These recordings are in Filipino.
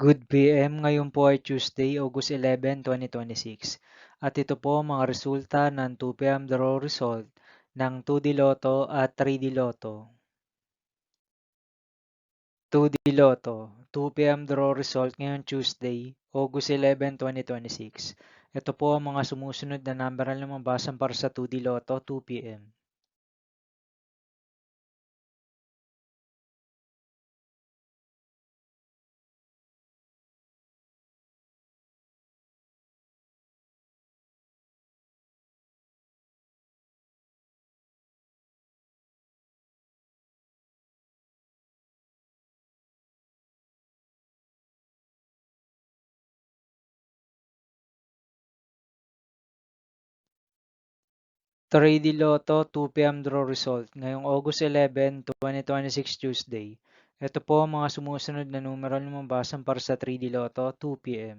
Good PM, ngayon po ay Tuesday, August 11, 2026. At ito po ang mga resulta ng 2 PM draw result ng 2D Lotto at 3D Lotto. 2D Lotto, 2 PM draw result ngayong Tuesday, August 11, 2026. Ito po ang mga sumusunod na number na lumabasan para sa 2D Lotto 2 PM. 3D Lotto 2 PM draw result ngayong August 11, 2026 Tuesday. Ito po ang mga sumusunod na numero na lumabasan para sa 3D Lotto 2 PM.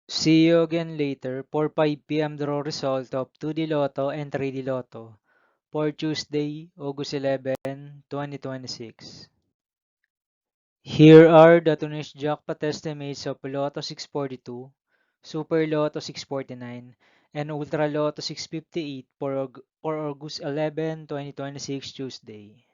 See you again later for 5 PM draw result of 2D Lotto and 3D Lotto for Tuesday, August 11, 2026. Here are the today's jackpot estimates of Lotto 642, Super Lotto 649, and Ultra Lotto 658 for August 11, 2026 Tuesday.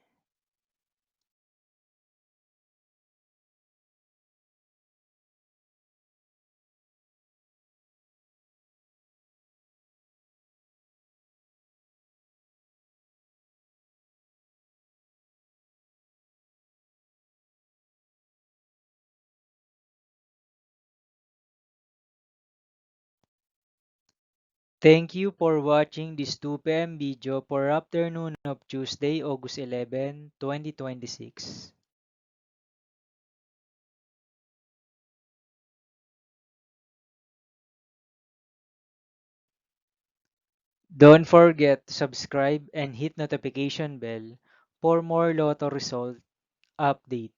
Thank you for watching this 2 PM video for afternoon of Tuesday, August 11, 2026. Don't forget to subscribe and hit notification bell for more Lotto result update.